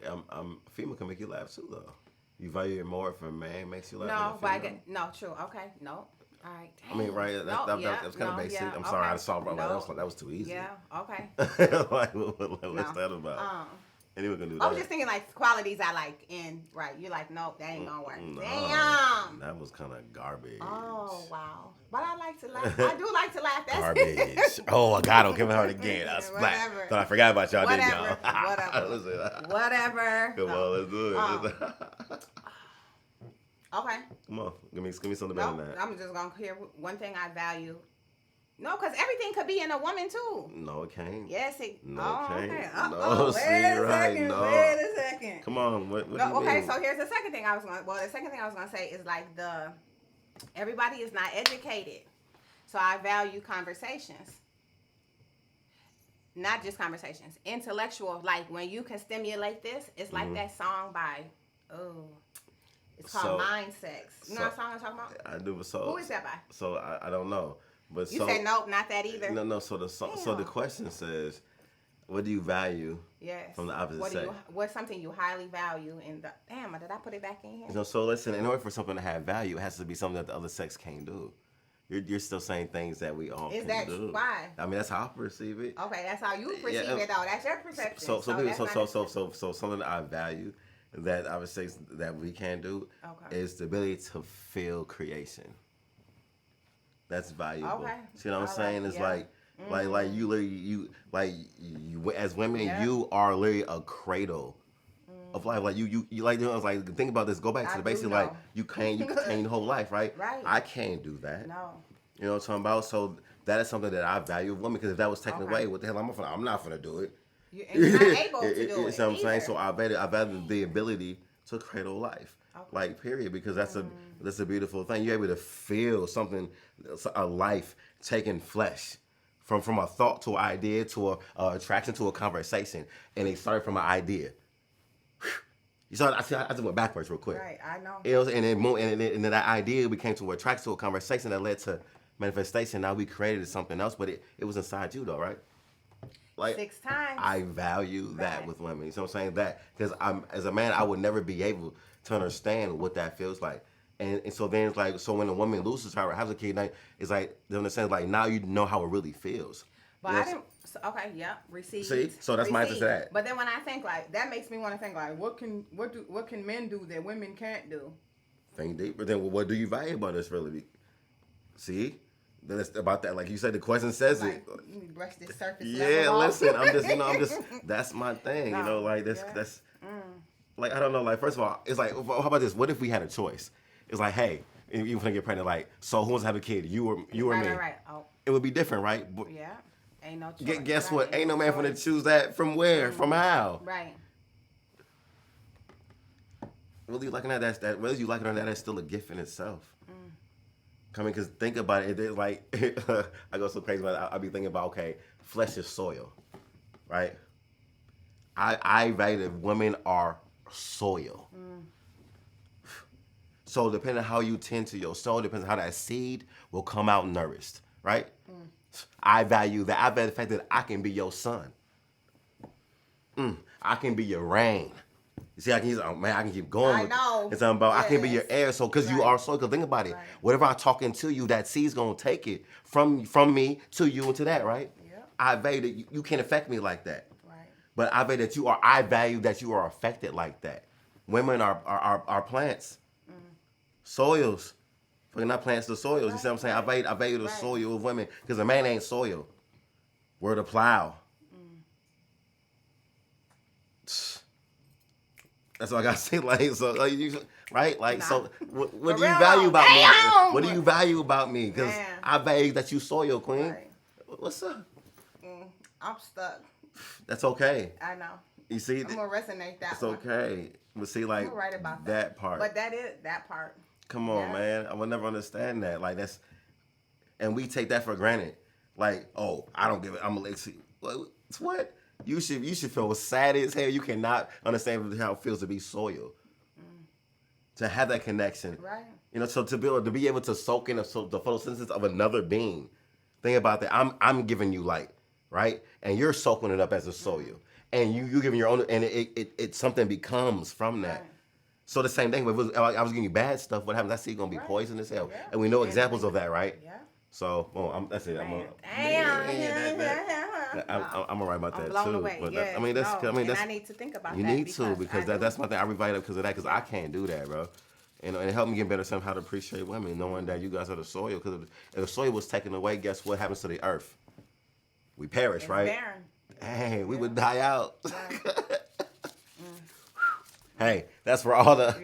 female can make you laugh too, though. You value it more if a man makes you laugh. No, but no, true. Okay. No. All right. I mean, right? That was kind of basic. Yeah, I'm sorry, okay. I saw that was too easy. Yeah. Okay. Like, what's that about? Anyone can do that. I was just thinking like qualities I like in, right? You're like, nope, that ain't gonna work. No, Damn. that was kind of garbage. Oh, wow. But I like to laugh. I do like to laugh. That's garbage. Oh, God, I'm giving her again. I Whatever. Thought I forgot about y'all, didn't Whatever. y'all? Whatever. Come on, let's do it. Okay. Come on, give me something better than that. I'm just gonna hear one thing I value. No, because everything could be in a woman too. No, it can't. Yes, it. No, it can't. Okay. No, wait a second. Come on, what do you okay, mean? so here's the second thing I was gonna say is like everybody is not educated. So I value conversations. Not just conversations. Intellectual, like when you can stimulate this, it's like that song by it's called Mind Sex. You know what song I'm talking about? I do, but who is that by? So I don't know. But you said nope, not that either. No. So the question says, what do you value? Yes. From the opposite sex. What's something you highly value in the? Damn, did I put it back in here? No. So listen, in order for something to have value, it has to be something that the other sex can't do. You're still saying things that we all can do. Why? I mean, that's how I perceive it. Okay, that's how you perceive it, though. That's your perception. So something that I value that I would say that we can do is the ability to feel creation. That's valuable. Okay. See what I'm saying? It's like you as women, you are literally a cradle of life. Like you like, you know, it's like, think about this. Go back to the basics. Like you can't your whole life, right? Right. I can't do that. No. You know what I'm talking about? So that is something that I value of women, because if that was taken away, what the hell I'm not gonna do it. You're not able to do it. You know what I'm saying? So I value the ability to cradle life. Like, period, because that's a beautiful thing. You're able to feel something, a life taking flesh, from a thought to an idea to a attraction to a conversation, and it started from an idea. You saw, I just went backwards real quick. Right, I know. It was, and then that idea became to attract to a conversation that led to manifestation. Now we created something else, but it was inside you though, right? Like 6 times. I value that with women. You know what I'm saying? That because as a man, I would never be able to understand what that feels like. And so then it's like, so when a woman loses her or has a kid, it's like, in a sense, like now you know how it really feels. But I didn't. So, okay, yeah, receive. See, so that's my answer to that. But then when I think like that, makes me want to think like, what can men do that women can't do? Think deeper. Then what do you value about this really? See, then it's about that. Like you said, the question says like, it. Let me brush this surface. Yeah, listen, I'm just. That's my thing. Like that's. Like, I don't know. Like, first of all, it's like, how about this? What if we had a choice? It's like, hey, you want to get pregnant? Like, so who wants to have a kid? You or me? Right. Oh. It would be different, right? But Yeah. Ain't no choice. guess what? Ain't no man finna choose that from where? From how? Right. Whether you liking that, whether you liking or not, that's still a gift in itself. I mean, because think about it. It's like, I go so crazy about it. I be thinking about, okay, flesh is soil, right? I value that women are soil. So depending on how you tend to your soil, depends on how that seed will come out nourished, right? I value that. I value the fact that I can be your sun. I can be your rain. You see, I can keep going. I know. It's about I can be your air. So, because you are soil. Because think about it. Right. Whatever I'm talking to you, that seed's gonna take it from me to you and to that, right? Yeah. I value that you can't affect me like that. Right. But I value that you are. I value that you are affected like that. Women are plants, soils. Fucking not plants, the soils. You see what I'm saying? I value the soil of women because a man ain't soil. We're the plow. That's what I gotta say. Like, so, right? Like, so, what do you value about me? What do you value about me? Because I value that you soil, queen. Right. What's up? I'm stuck. That's okay. I know. You see? I'm gonna resonate that It's one. okay. But see, like, You're right about that part. But that part. Come on, man. I would never understand that. Like, that's, and we take that for granted. Like, oh, I don't give it. I'm a lazy. What? You should feel sad as hell. You cannot understand how it feels to be soil. To have that connection. Right. You know, so to be able to soak in the photosynthesis of another being. Think about that. I'm giving you light, right? And you're soaking it up as a soil. And you giving your own, and it something becomes from that. Right. So the same thing. If I was giving you bad stuff, what happens? That seed gonna be poison as hell. Yeah. And we know examples of that, right? Yeah. So, that's it. I'm gonna write about that blown too. Away. But yes. I need to think about that. You need to because that's my thing. I revite it because of that because I can't do that, bro. And it helped me get better sense how to appreciate women, knowing that you guys are the soil. Because if the soil was taken away, guess what happens to the earth? We perish, right? Barren. Hey, we would die out. Hey, that's for all the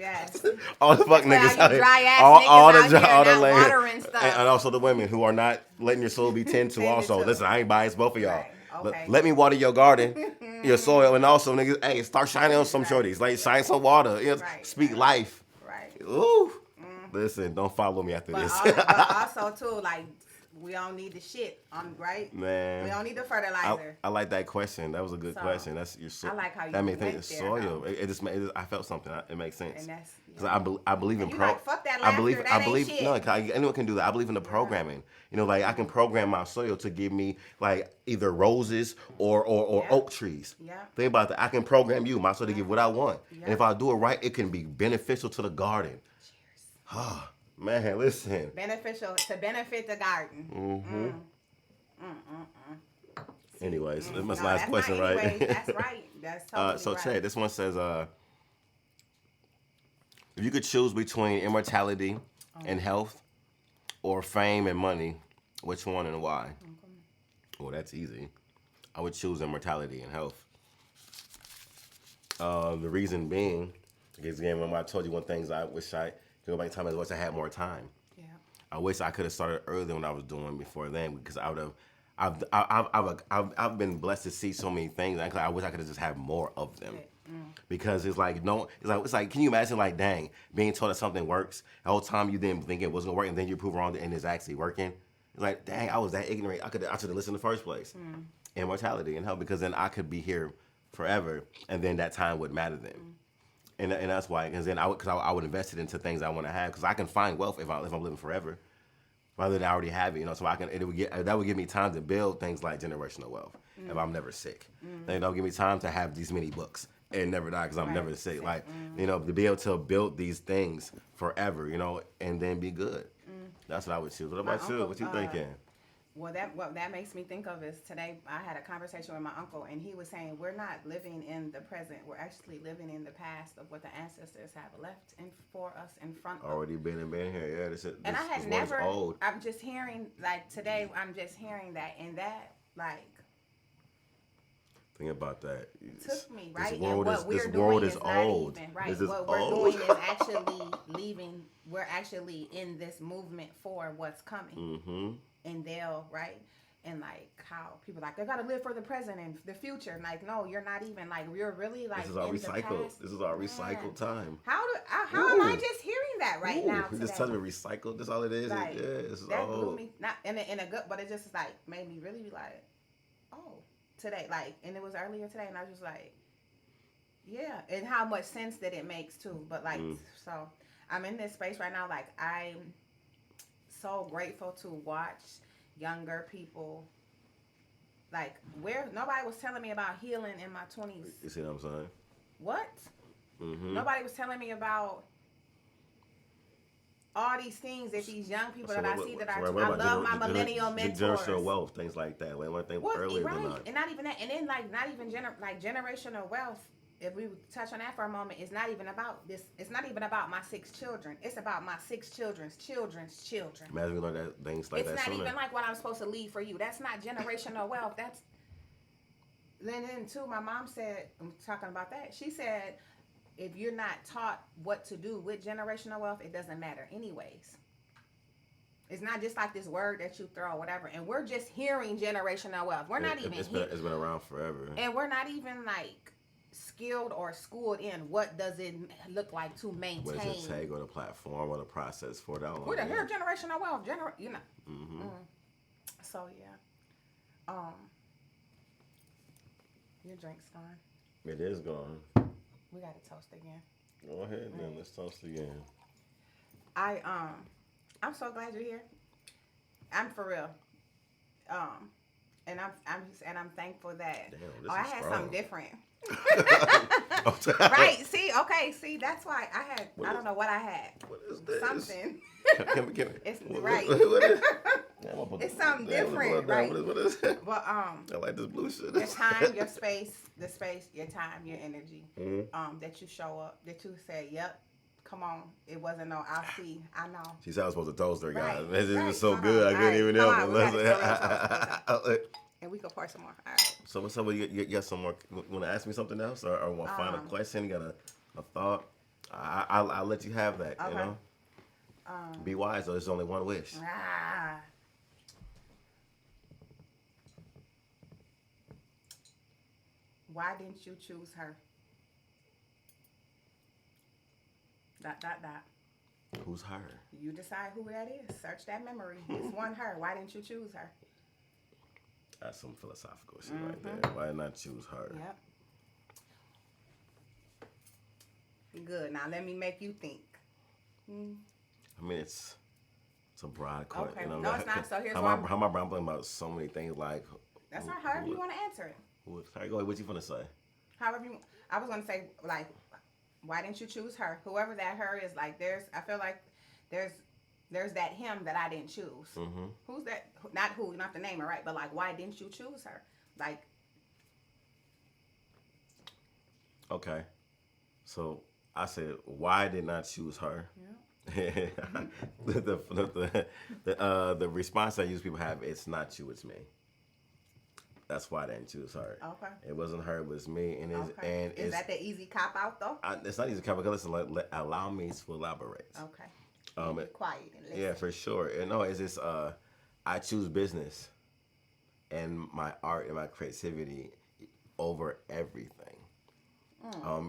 all the fuck niggas out here, all the land, and also the women who are not letting your soul be tended to. Also, listen, I ain't biased, both of y'all. Right. Okay. Let me water your garden, your soil, and also niggas, hey, start shining on some shorties, like shine some water, you know, speak life. Right. Ooh, listen, don't follow me after this. But also too, like. We don't need the shit, right? Man, we don't need the fertilizer. I like that question. That was a good question. That's your soil. I like how you that made things soil. I felt something. It makes sense. And that's because I believe in fuck that laughter, I believe no. Anyone can do that. I believe in the programming. You know, like I can program my soil to give me like either roses or oak trees. Yeah. Think about that. I can program you my soil to give what I want, and if I do it right, it can be beneficial to the garden. Cheers. Man, listen. Beneficial to benefit the garden. Anyways, that's my last question, right? That's right. That's totally so, right. Chad, this one says, if you could choose between immortality and health or fame and money, which one and why? Well, that's easy. I would choose immortality and health. The reason being, because again, remember I told you one thing I wish I go back in time. I wish I had more time. Yeah. I wish I could have started earlier when I was doing before then because I would have. I've been blessed to see so many things. I wish I could have just had more of them. Because it's like can you imagine like dang being told that something works the whole time you didn't think it was gonna work and then you prove wrong and it's actually working. It's like dang I was that ignorant. I should have listened in the first place. Immortality and health because then I could be here forever and then that time would matter then. And that's why, because then I would invest it into things I want to have, because I can find wealth if I'm living forever, rather than I already have it, you know. So that would give me time to build things like generational wealth if I'm never sick. Then that'll give me time to have these many books and never die because I'm never sick. Like you know, to be able to build these things forever, you know, and then be good. That's what I would choose. What about you? What you thinking? Well, what that makes me think of is today I had a conversation with my uncle, and he was saying we're not living in the present. We're actually living in the past of what the ancestors have left for us in front of. Already been here. Yeah, this and I had never. Old. I'm just hearing like today. I'm just hearing that and that like. Think about that. Took me, right? This world and is what we're this world doing is not old. even, right? This is What we're old. doing is actually leaving. We're actually in this movement for what's coming. Mm-hmm. And they'll, right? And like how people like, they gotta live for the present and the future. And like, no, you're not even like, you're really like This is our in recycled. the past. This is our Man, recycled time. how am I just hearing that right now You today? just telling me recycled. That's all it is. Like, Yeah, this is that blew old. me, not in a good, but it just like made me really be like, oh, today, like, and it was earlier today, and I was just like, yeah, and how much sense that it makes too. But like, so I'm in this space right now. Like, I'm so grateful to watch younger people. Like, where nobody was telling me about healing in my 20s. You see what I'm saying? What? Mm-hmm. Nobody was telling me about all these things that these young people that I see that I love my millennial mentors. Generational wealth, things like that. Like one thing earlier than that. And not even that. And then like not even generational wealth. If we touch on that for a moment, it's not even about this. It's not even about my 6 children. It's about my 6 children's children's children. Imagine we learn that things like it's that. It's not sooner. even like what I'm supposed to leave for you. That's not generational wealth. That's then too. My mom said, I'm talking about that. She said, if you're not taught what to do with generational wealth, it doesn't matter anyways. It's not just like this word that you throw or whatever. And we're just hearing generational wealth. We're not even it's been around forever. And we're not even like skilled or schooled in what does it look like to maintain. What does it take, or the platform, or the process for that? We're here generational wealth, you know. Mm-hmm. So yeah, your drink's gone. It is gone. We got to toast again. Go ahead, then. Let's toast again. I'm so glad you're here. I'm for real. And I'm thankful that. Damn, I had something different. Right. See, that's why I don't know what I had. What is this? Something. Can we, it's right. It's something different, right? What is it? But I like this blue shit. Your time, your space, your time, your energy. That you show up, that you say, "Yep, come on." It wasn't no, I'll see, I know. She said I was supposed to toast her, guys. Right. This is so good. I couldn't even help it. And we can pour some more. All right. So what's up? You got some more? Want to ask me something else, or want to find a question? You got a thought? I'll let you have that. Okay. You know. Be wise, though. There's only one wish. Why didn't you choose her? ... Who's her? You decide who that is. Search that memory. It's one her. Why didn't you choose her? That's some philosophical shit right there. Why not choose her? Yep. Good. Now let me make you think. I mean, it's a broad question. Okay. You know, No, it's not. So here's how am I rambling about so many things? Like that's not however you want to answer it. Sorry, go ahead. What you gonna say? However you. I was gonna say like, why didn't you choose her? Whoever that her is, like, I feel like there's that him that I didn't choose. Mm-hmm. Who's that? Not the name, right? But like, why didn't you choose her? Like. Okay. So I said, why did not choose her? Yeah. The response I use people have, it's not you, it's me. That's why I didn't choose her. Okay. It wasn't her, it was me. And is that the easy cop out though? It's not easy cop out. Listen, allow me to elaborate. Okay. Be quiet and listen. Yeah, for sure. No, it's just I choose business and my art and my creativity over everything.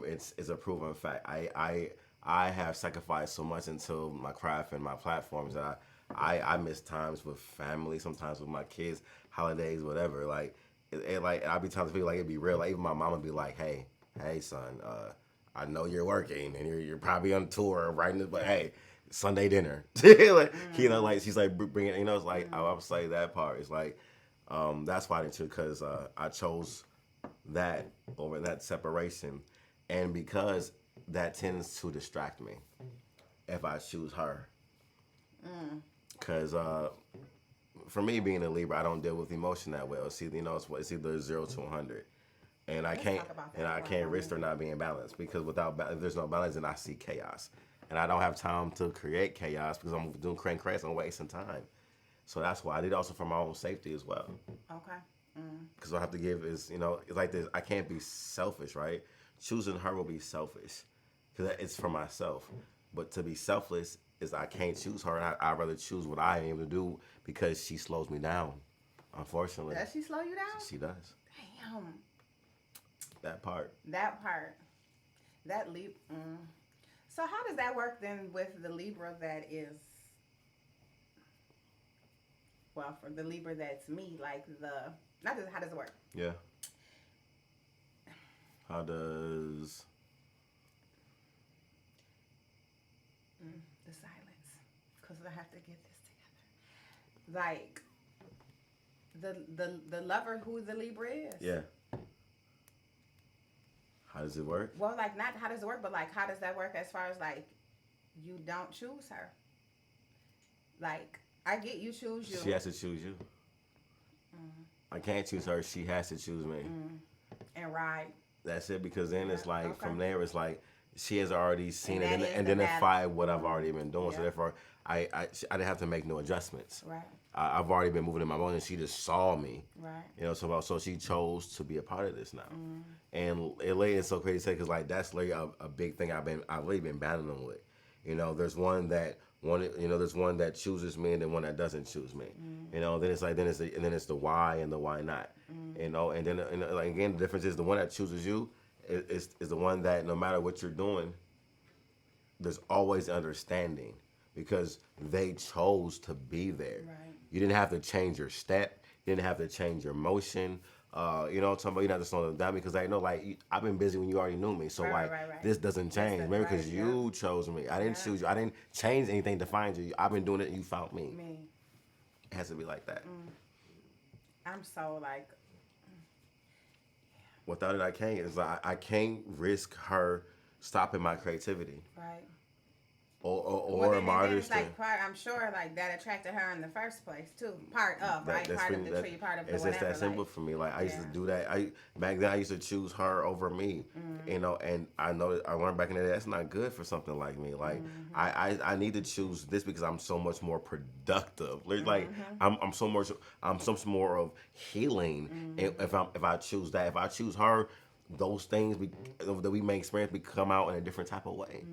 It's a proven fact. I have sacrificed so much into my craft and my platforms that I miss times with family, sometimes with my kids, holidays, whatever. Like, I'll be telling people, like, it'd be real. Like, even my mom would be like, hey, son, I know you're working and you're probably on tour writing this, but hey, Sunday dinner. Like, you know, like, she's like, bring it, you know, it's like, I would say that part. It's like, that's why I didn't choose, because I chose that over that separation. And because that tends to distract me if I choose her. Because for me, being a Libra, I don't deal with emotion that well. It's either, you know, it's either 0 to 100. And I can't risk there not being balanced, because if there's no balance, then I see chaos. And I don't have time to create chaos because I'm doing crazy, I'm wasting time. So that's why I did, also for my own safety as well. Okay. Because I have to give is, it's like this. I can't be selfish, right? Choosing her will be selfish because it's for myself. But to be selfless is I can't choose her. I'd rather choose what I am able to do because she slows me down, unfortunately. Does she slow you down? She does. Damn. That part. That leap. So how does that work then with the Libra that is, well, for the Libra that's me, like how does it work? Yeah. How does... The silence, because I have to get this together. Like, the lover who the Libra is. Yeah. How does it work? Well, like, not how does it work, but like, how does that work as far as like, you don't choose her? Like, I get you choose you. She has to choose you. I can't choose her. She has to choose me. And ride. That's it, because then it's like, okay. from there, it's like, she has already seen And it that and is the identified what I've already been doing. Yeah. So therefore, I didn't have to make no adjustments. Right. I've already been moving in my motion, and she just saw me. Right. So she chose to be a part of this now. And it's so crazy to say, because like that's like a big thing I've really been battling with. There's there's one that chooses me, and then one that doesn't choose me. Then it's like then it's the why and the why not. And then like, again, the difference is the one that chooses you is the one that no matter what you're doing, there's always understanding because they chose to be there. Right. You didn't have to change your step. You didn't have to change your motion. Somebody you don't have to slow them down because I know like I've been busy when you already knew me. So right. this doesn't change. Maybe because right, you chose me. I didn't choose you. I didn't change anything to find you. I've been doing it and you found me. It has to be like that. I'm so like... Without it, I can't. It's like I can't risk her stopping my creativity. Right. Or martyrs. Like I'm sure like that attracted her in the first place too. Part of part of the tree, part of the whatever. It's just that simple for me. Like I used to do that. Back then I used to choose her over me. And I know I learned back in the day that's not good for something like me. Like I need to choose this because I'm so much more productive. Like I'm so much more of healing. If I choose that, if I choose her, those things that we may experience come out in a different type of way.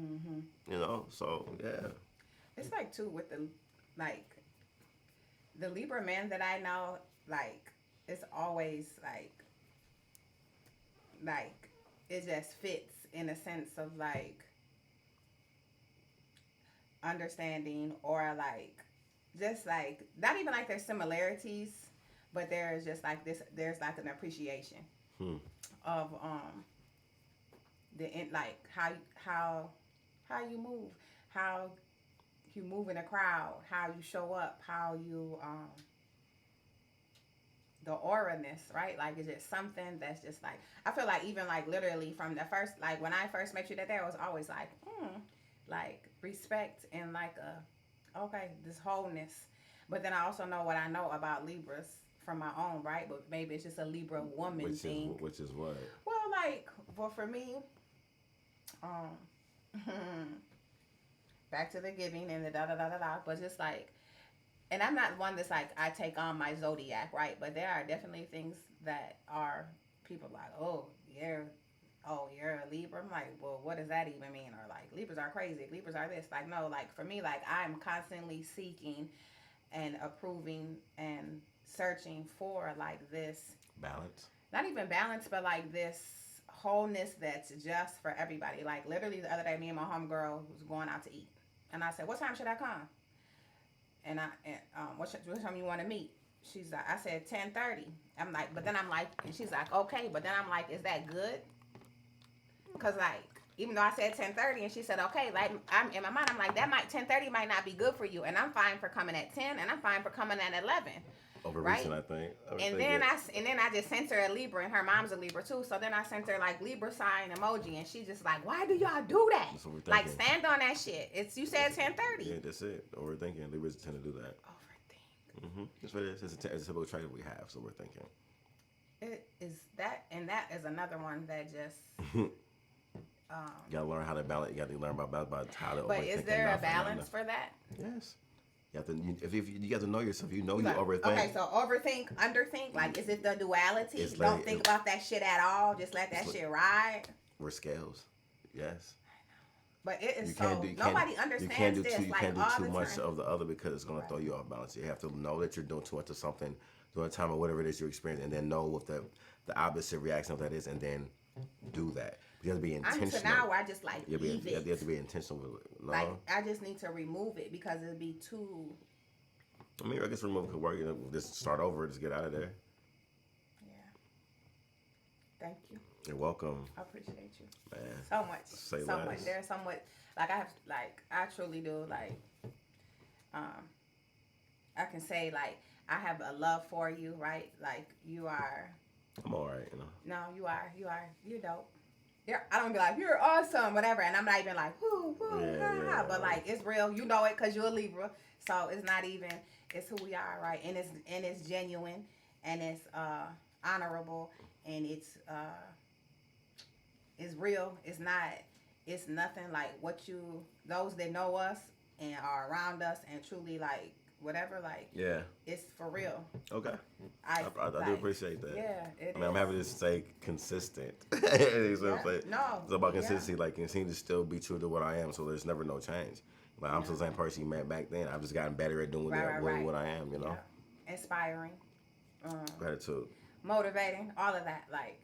So yeah. It's like too with the Libra man that I know, like it's always like it just fits in a sense of like understanding or like just like not even like there's similarities, but there's just like there's like an appreciation of like how you move, how you move in a crowd, how you show up, how you the aura-ness, right? Like it's just something that's just like I feel like even like literally from the first like when I first met you that there was always like like respect and like this wholeness. But then I also know what I know about Libras from my own, right? But maybe it's just a Libra woman thing. Which is what? Well, for me, back to the giving and the da-da-da-da-da, but just like, and I'm not one that's like, I take on my zodiac, right? But there are definitely things that are, people like, you're a Libra. I'm like, well, what does that even mean? Or like, Libras are crazy. Libras are this. Like, no, like for me, like I'm constantly seeking and approving and searching for like this. Balance. Not even balance, but like this wholeness that's just for everybody. Like literally the other day, me and my homegirl was going out to eat, and I said, "What time should I come?" And what time you want to meet? She's like, I said 10:30. I'm like, but then I'm like, and she's like, okay, but then I'm like, is that good? Cause like, even though I said 10:30, and she said okay, like I'm in my mind, I'm like 10:30 might not be good for you, and I'm fine for coming at 10, and I'm fine for coming at 11. Overreaching, right? I think. And then I just sent her a Libra, and her mom's a Libra too. So then I sent her like Libra sign emoji, and she's just like, "Why do y'all do that? Like stand on that shit. It's you said 10:30." Yeah, that's it. Overthinking. Libras tend to do that. Overthink. That's what it is. It's a typical trait that we have. So we're thinking. It is that, and that is another one that just. You gotta learn how to balance. You gotta learn about how to. But is there a balance for that? Yes. You have to, if you have to know yourself, you know you like, overthink. Okay, so overthink, underthink. Like, is it the duality? It's Don't like, think about that shit at all. Just let that shit ride. We're scales. Yes. But it is nobody understands this. You can't do too much time. of the other because it's going to throw you off balance. You have to know that you're doing too much of something during the time or whatever it is you're experiencing, and then know what the opposite reaction of that is, and then do that. You have to be intentional. I'm to now where I just like you leave it. You have to be intentional with it. No? Like, I just need to remove it because it'd be too. I mean, I guess remove could work. Just start over. Just get out of there. Yeah. Thank you. You're welcome. I appreciate you. Man. So much. Say so less. much. There's so much. Like, I truly do. Like, I can say, like, I have a love for you, right? Like, you are. I'm all right, you know. No, you are. You're dope. I don't be like, you're awesome, whatever. And I'm not even like, whoo, yeah. But, like, it's real. You know it because you're a Libra. So, it's not even, it's who we are, right? And it's genuine. And it's honorable. And it's real. It's nothing like those that know us and are around us and truly, like, whatever, like, yeah, it's for real. Okay. I do appreciate that. Yeah, I'm happy to stay consistent. No, it's about consistency. Yeah. Like, continue to still be true to what I am, so there's never no change. Like, I'm still the same person you met back then. I've just gotten better at doing what I am, you know. Yeah. Inspiring, gratitude, motivating, all of that. Like,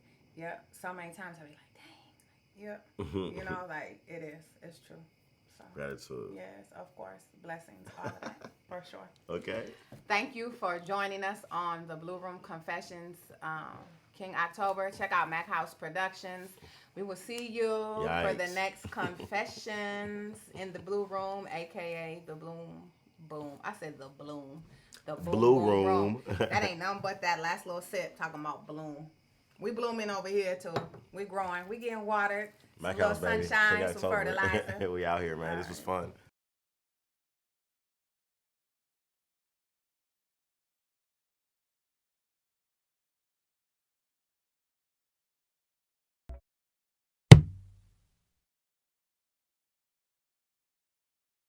so many times I be like, dang, you know, like, it's true. So, gratitude. Yes, of course. Blessings, all of that, for sure. Okay. Thank you for joining us on the Blue Room Confessions, King October. Check out Mac House Productions. We will see you for the next confessions in the Blue Room, a.k.a. the Bloom Boom. I said the Bloom. The Blue Room. That ain't nothing but that last little sip talking about bloom. We blooming over here, too. We growing. We getting watered. Mac Some House, little baby. sunshine, some fertilizer. We out here, man. This was fun.